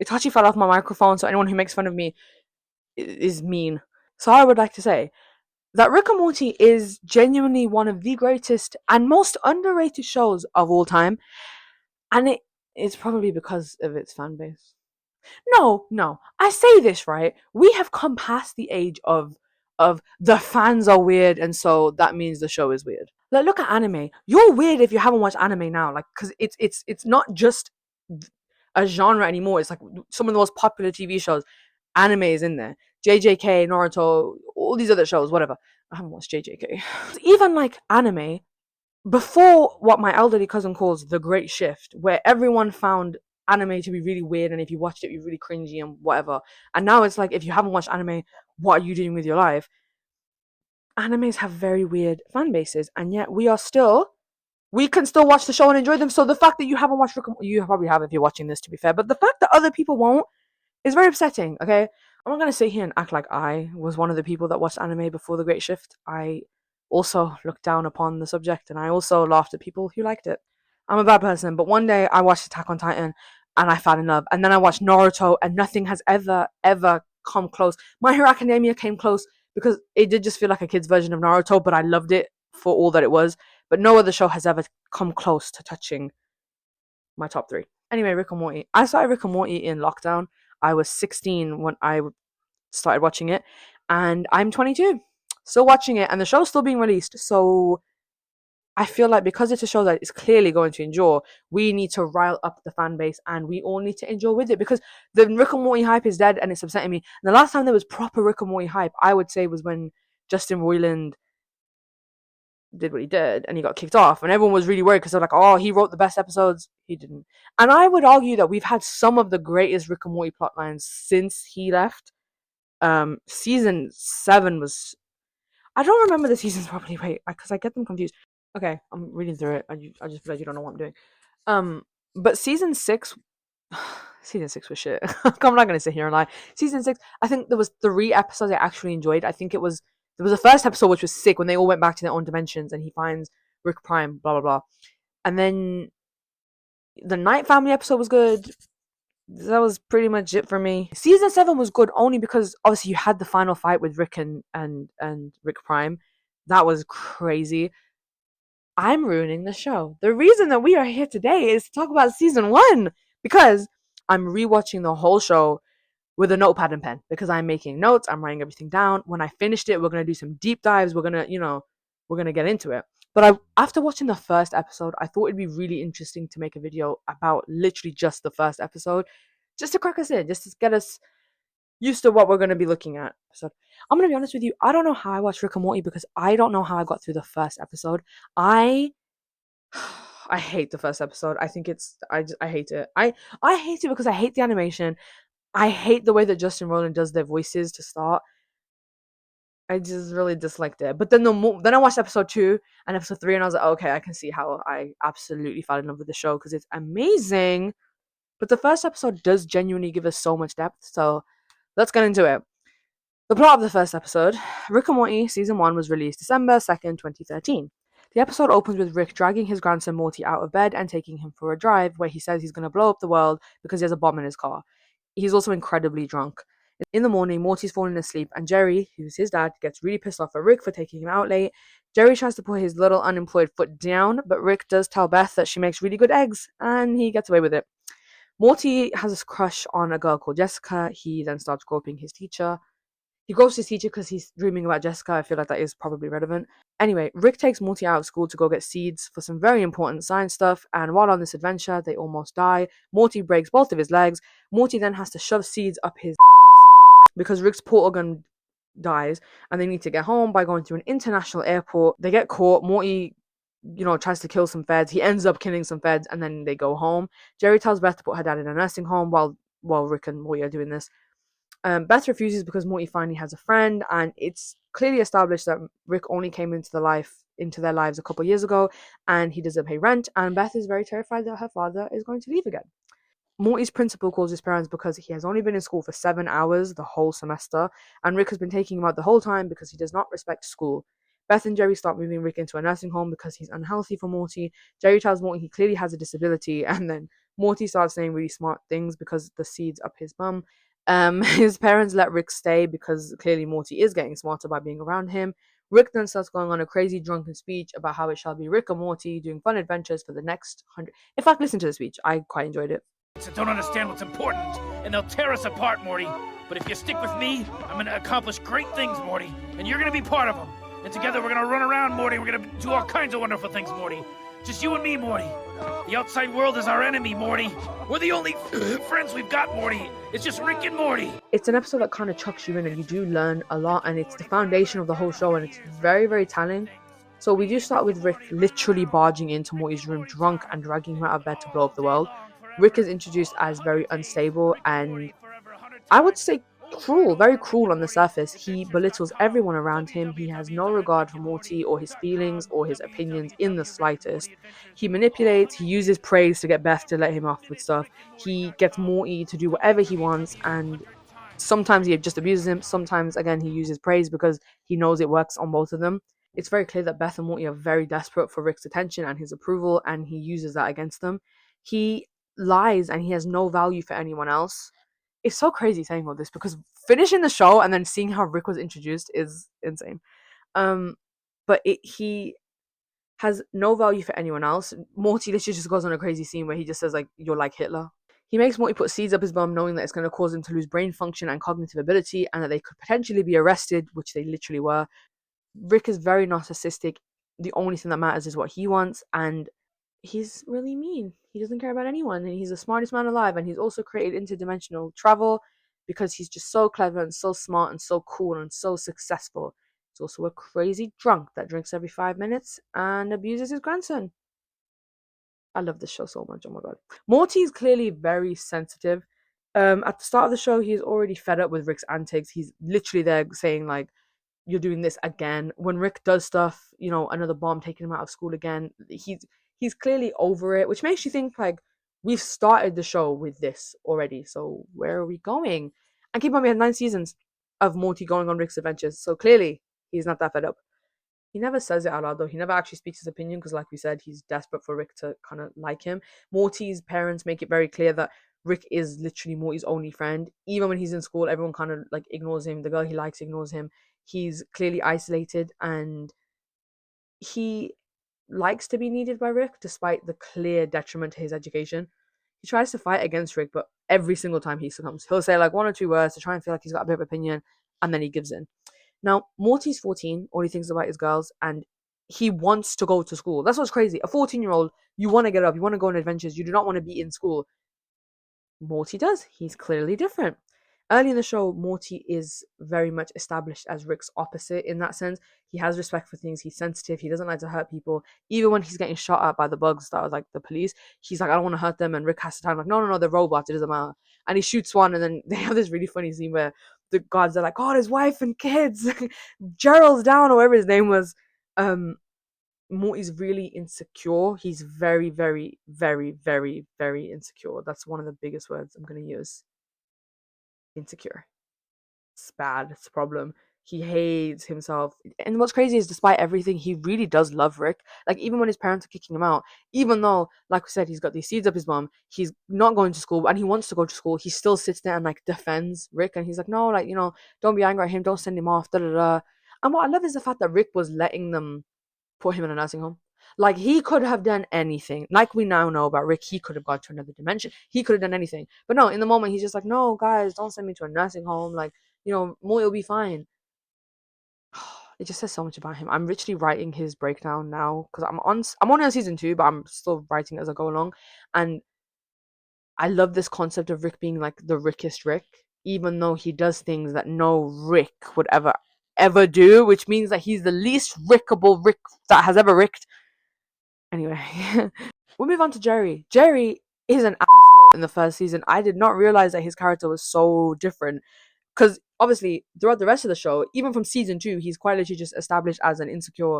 Itachi fell off my microphone, so anyone who makes fun of me is mean. So I would like to say that Rick and Morty is genuinely one of the greatest and most underrated shows of all time, and it's probably because of its fan base. No, I say this right. We have come past the age of the fans are weird, and so that means the show is weird. Like, look at anime. You're weird if you haven't watched anime now, like, because it's not just a genre anymore. It's like some of the most popular TV shows. Anime is in there. JJK, Naruto, all these other shows, whatever. I haven't watched JJK. Even like anime, before what my elderly cousin calls the Great Shift, where everyone found anime to be really weird, and if you watched it, you're really cringy and whatever. And now it's like, if you haven't watched anime, what are you doing with your life? Animes have very weird fan bases, and yet we can still watch the show and enjoy them. So the fact that you haven't watched you probably have if you're watching this, to be fair, but the fact that other people won't is very upsetting. Okay, I'm not gonna sit here and act like I was one of the people that watched anime before the Great Shift. I also looked down upon the subject, and I also laughed at people who liked it. I'm a bad person, but one day I watched Attack on Titan and I fell in love, and then I watched Naruto, and nothing has ever come close. My Hero Academia came close because it did just feel like a kid's version of Naruto, but I loved it for all that it was. But no other show has ever come close to touching my top three. Anyway, Rick and Morty. I started Rick and Morty in lockdown. I was 16 when I started watching it, and I'm 22, still watching it, and the show's still being released. So I feel like because it's a show that is clearly going to endure, we need to rile up the fan base, and we all need to endure with it, because the Rick and Morty hype is dead, and it's upsetting me. And the last time there was proper Rick and Morty hype, I would say, was when Justin Roiland did what he did and he got kicked off, and everyone was really worried because they're like, oh, he wrote the best episodes. He didn't. And I would argue that we've had some of the greatest Rick and Morty plot lines since he left. Season 7 was, I don't remember the seasons properly, wait, because I get them confused. Okay, I'm reading through it. I just realized you don't know what I'm doing. But season 6, season 6 was shit. I'm not gonna sit here and lie. Season 6, I think there was 3 episodes I actually enjoyed. I think there was the first episode, which was sick, when they all went back to their own dimensions and he finds Rick Prime, blah blah blah. And then the Night Family episode was good. That was pretty much it for me. Season 7 was good only because obviously you had the final fight with Rick and Rick Prime. That was crazy. I'm ruining the show. The reason that we are here today is to talk about season 1, because I'm rewatching the whole show with a notepad and pen, because I'm making notes, I'm writing everything down. When I finished it, we're going to do some deep dives. We're going to get into it. But after watching the first episode, I thought it'd be really interesting to make a video about literally just the first episode, just to crack us in, just to get us used to what we're going to be looking at. So I'm going to be honest with you, I don't know how I watched Rick and Morty, because I don't know how I got through the first episode. I hate the first episode. I think I hate it. I hate it because I hate the animation. I hate the way that Justin Roiland does their voices to start. I just really disliked it. But then then I watched episode 2 and episode 3, and I was like, okay, I can see how I absolutely fell in love with the show, because it's amazing. But the first episode does genuinely give us so much depth. So let's get into it. The plot of the first episode: Rick and Morty season 1 was released December 2nd, 2013. The episode opens with Rick dragging his grandson Morty out of bed and taking him for a drive, where he says he's going to blow up the world because he has a bomb in his car. He's also incredibly drunk. In the morning, Morty's falling asleep, and Jerry, who's his dad, gets really pissed off at Rick for taking him out late. Jerry tries to put his little unemployed foot down, but Rick does tell Beth that she makes really good eggs, and he gets away with it. Morty has a crush on a girl called Jessica. He then starts groping his teacher. He gropes his teacher because he's dreaming about Jessica. I feel like that is probably relevant. Anyway, Rick takes Morty out of school to go get seeds for some very important science stuff, and while on this adventure, they almost die. Morty breaks both of his legs. Morty then has to shove seeds up his ass because Rick's portal gun dies, and they need to get home by going through an international airport. They get caught. Morty, tries to kill some feds. He ends up killing some feds, and then they go home. Jerry tells Beth to put her dad in a nursing home while Rick and Morty are doing this. Beth refuses because Morty finally has a friend, and it's clearly established that Rick only came into their lives a couple years ago, and he doesn't pay rent, and Beth is very terrified that her father is going to leave again. Morty's principal calls his parents because he has only been in school for 7 hours the whole semester, and Rick has been taking him out the whole time because he does not respect school. Beth and Jerry start moving Rick into a nursing home because he's unhealthy for Morty. Jerry tells Morty he clearly has a disability, and then Morty starts saying really smart things because the seeds up his bum. His parents let Rick stay because clearly Morty is getting smarter by being around him. Rick then starts going on a crazy drunken speech about how it shall be Rick and Morty doing fun adventures for the next 100. In fact, listen to the speech. I quite enjoyed it. Don't understand what's important, and they'll tear us apart, Morty. But if you stick with me, I'm gonna accomplish great things, Morty, and you're gonna be part of them. And together we're gonna run around, Morty. We're gonna do all kinds of wonderful things, Morty. Just you and me, Morty. The outside world is our enemy, Morty. We're the only friends we've got, Morty. It's just Rick and Morty. It's an episode that kind of chucks you in, and you do learn a lot, and it's the foundation of the whole show, and it's very, very telling. So we do start with Rick literally barging into Morty's room drunk and dragging him out of bed to blow up the world. Rick is introduced as very unstable and I would say cruel, very cruel on the surface. He belittles everyone around him. He has no regard for Morty or his feelings or his opinions in the slightest. He manipulates, he uses praise to get Beth to let him off with stuff. He gets Morty to do whatever he wants, and sometimes he just abuses him. Sometimes, again, he uses praise because he knows it works on both of them. It's very clear that Beth and Morty are very desperate for Rick's attention and his approval, and he uses that against them. He lies and he has no value for anyone else. It's so crazy saying all this because finishing the show and then seeing how Rick was introduced is insane. But he has no value for anyone else. Morty literally just goes on a crazy scene where he just says, like, you're like Hitler. He makes Morty put seeds up his bum knowing that it's going to cause him to lose brain function and cognitive ability and that they could potentially be arrested, which they literally were. Rick is very narcissistic. The only thing that matters is what he wants, and he's really mean. He doesn't care about anyone, and he's the smartest man alive, and he's also created interdimensional travel because he's just so clever and so smart and so cool and so successful. He's also a crazy drunk that drinks every 5 minutes and abuses his grandson. I love this show so much. Oh my god. Morty is clearly very sensitive. At the start of the show, he's already fed up with Rick's antics. He's literally there saying, like, you're doing this again. When Rick does stuff, another bomb taking him out of school again, he's clearly over it, which makes you think, like, we've started the show with this already, so where are we going? And keep in mind, we had 9 seasons of Morty going on Rick's adventures, so clearly he's not that fed up. He never says it out loud, though. He never actually speaks his opinion because, like we said, he's desperate for Rick to kind of like him. Morty's parents make it very clear that Rick is literally Morty's only friend. Even when he's in school, everyone kind of like ignores him. The girl he likes ignores him. He's clearly isolated, and he likes to be needed by Rick despite the clear detriment to his education. He tries to fight against Rick, but every single time he succumbs. He'll say like 1 or 2 words to try and feel like he's got a bit of opinion, and then he gives in. Now, Morty's 14, all he thinks about is girls, and he wants to go to school. That's what's crazy. A 14-year-old, you want to get up, you want to go on adventures, you do not want to be in school. Morty does. He's clearly different. Early in the show, Morty is very much established as Rick's opposite in that sense. He has respect for things. He's sensitive. He doesn't like to hurt people. Even when he's getting shot at by the bugs that are like the police, he's like, I don't want to hurt them. And Rick has to tell him, like, no, they're robots. It doesn't matter. And he shoots one, and then they have this really funny scene where the guards are like, God, his wife and kids. Gerald's down, or whatever his name was. Morty's really insecure. He's very, very, very, very, very insecure. That's one of the biggest words I'm going to use. Insecure. It's bad. It's a problem. He hates himself. And what's crazy is despite everything, he really does love Rick. Like, even when his parents are kicking him out, even though, like we said, he's got these seeds up his bum, he's not going to school, and he wants to go to school, he still sits there and, like, defends Rick. And he's like, no, like, don't be angry at him. Don't send him off. Da da da. And what I love is the fact that Rick was letting them put him in a nursing home. Like, he could have done anything. Like we now know about Rick, he could have gone to another dimension. He could have done anything. But no, in the moment, he's just like, no, guys, don't send me to a nursing home. Like, Morty will be fine. It just says so much about him. I'm literally writing his breakdown now because I'm only on season 2, but I'm still writing as I go along. And I love this concept of Rick being like the rickest Rick, even though he does things that no Rick would ever do, which means that he's the least rickable Rick that has ever ricked. Anyway, we'll move on to Jerry. Jerry is an asshole in the first season. I did not realize that his character was so different. Because obviously, throughout the rest of the show, even from season 2, he's quite literally just established as an insecure,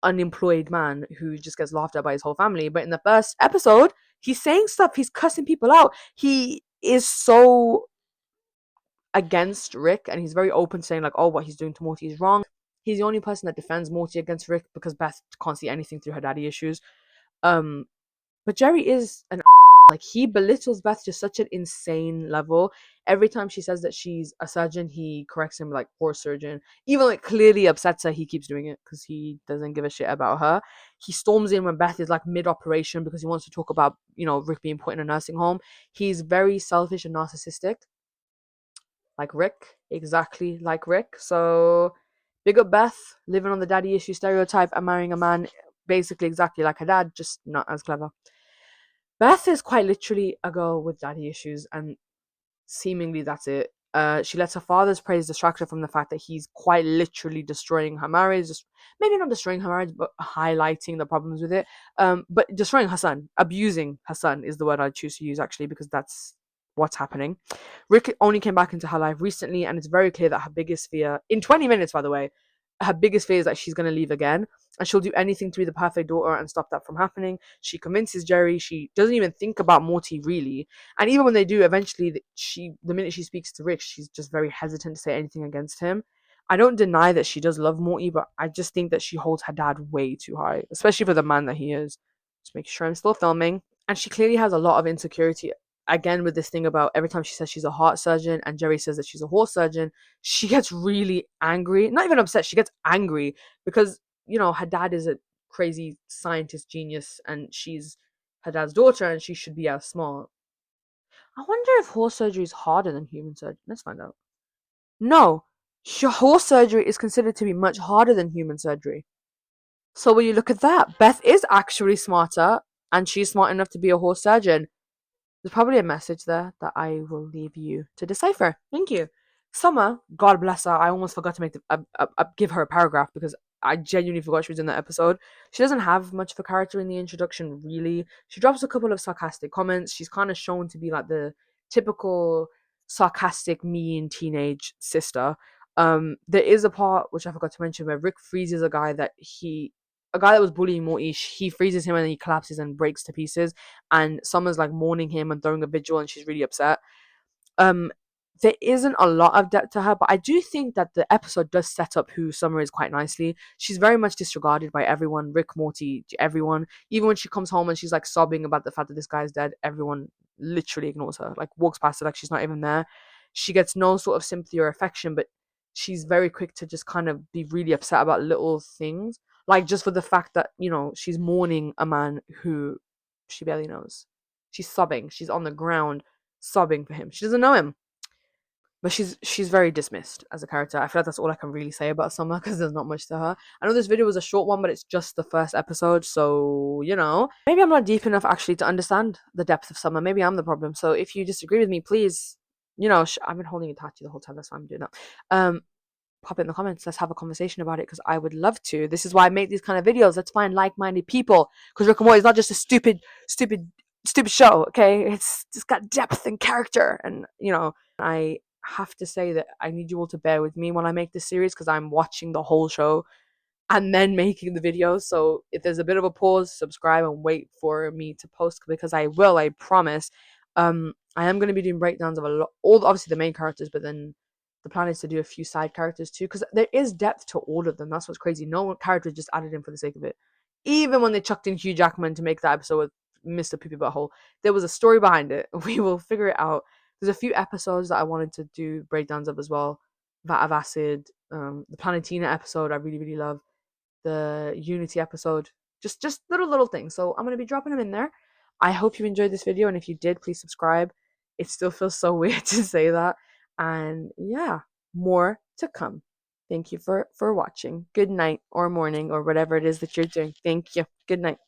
unemployed man who just gets laughed at by his whole family. But in the first episode, he's saying stuff. He's cussing people out. He is so against Rick, and he's very open, saying like, oh, what he's doing to Morty is wrong. He's the only person that defends Morty against Rick because Beth can't see anything through her daddy issues. But Jerry is an Like, he belittles Beth to such an insane level. Every time she says that she's a surgeon, he corrects him like poor surgeon. Even like clearly upsets her, he keeps doing it because he doesn't give a shit about her. He storms in when Beth is like mid operation because he wants to talk about, Rick being put in a nursing home. He's very selfish and narcissistic, like Rick, exactly like Rick. So big up Beth, living on the daddy issue stereotype and marrying a man basically exactly like her dad, just not as clever. Beth is quite literally a girl with daddy issues, and seemingly that's it. She lets her father's praise distract her from the fact that he's quite literally destroying her marriage. Just maybe not destroying her marriage, but highlighting the problems with it. But destroying her son, abusing her son is the word I choose to use actually, because that's what's happening. Rick only came back into her life recently, and it's very clear that her biggest fear, in 20 minutes, by the way, her biggest fear is that she's going to leave again, and she'll do anything to be the perfect daughter and stop that from happening. She convinces Jerry. She doesn't even think about Morty really, and even when they do, eventually, the minute she speaks to Rick, she's just very hesitant to say anything against him. I don't deny that she does love Morty, but I just think that she holds her dad way too high, especially for the man that he is. Just make sure I'm still filming. And she clearly has a lot of insecurity. Again, with this thing about every time she says she's a heart surgeon and Jerry says that she's a horse surgeon, she gets really angry. Not even upset, she gets angry because, her dad is a crazy scientist genius and she's her dad's daughter and she should be as smart. I wonder if horse surgery is harder than human surgery. Let's find out. No, horse surgery is considered to be much harder than human surgery. So when you look at that, Beth is actually smarter and she's smart enough to be a horse surgeon. There's probably a message there that I will leave you to decipher. Thank you. Summer, God bless her. I almost forgot to give her a paragraph because I genuinely forgot she was in that episode. She doesn't have much of a character in the introduction, really. She drops a couple of sarcastic comments. She's kind of shown to be like the typical sarcastic, mean teenage sister. There is a part which I forgot to mention where Rick freezes a guy that was bullying Morty. He freezes him and then he collapses and breaks to pieces. And Summer's like mourning him and throwing a vigil, and she's really upset. Um, there isn't a lot of depth to her, but I do think that the episode does set up who Summer is quite nicely. She's very much disregarded by everyone, Rick, Morty, everyone. Even when she comes home and she's like sobbing about the fact that this guy's dead, everyone literally ignores her, like walks past her like she's not even there. She gets no sort of sympathy or affection, but she's very quick to just kind of be really upset about little things, like just for the fact that she's mourning a man who she barely knows. She's sobbing. She's on the ground sobbing for him. She doesn't know him, but she's very dismissed as a character. I feel like that's all I can really say about Summer because there's not much to her. I know this video was a short one, but it's just the first episode, so maybe I'm not deep enough actually to understand the depth of Summer. Maybe I'm the problem. So if you disagree with me, please, I've been holding it tattoo the whole time. That's why I'm doing that. Pop it in the comments. Let's have a conversation about it because I would love to. This is why I make these kind of videos. Let's find like-minded people because Rick and Morty is not just a stupid show. Okay, it's just got depth and character, and I have to say that I need you all to bear with me when I make this series because I'm watching the whole show and then making the videos. So if there's a bit of a pause, subscribe and wait for me to post because I will. I promise. I am going to be doing breakdowns of obviously the main characters, but then the plan is to do a few side characters too because there is depth to all of them. That's what's crazy. No character just added in for the sake of it. Even when they chucked in Hugh Jackman to make that episode with Mr. Poopy Butthole, there was a story behind it. We will figure it out. There's a few episodes that I wanted to do breakdowns of as well. Vat of Acid, the Planetina episode I really, really love. The Unity episode. Just little things. So I'm going to be dropping them in there. I hope you enjoyed this video, and if you did, please subscribe. It still feels so weird to say that. And yeah, more to come. Thank you for watching. Good night or morning or whatever it is that you're doing. Thank you. Good night.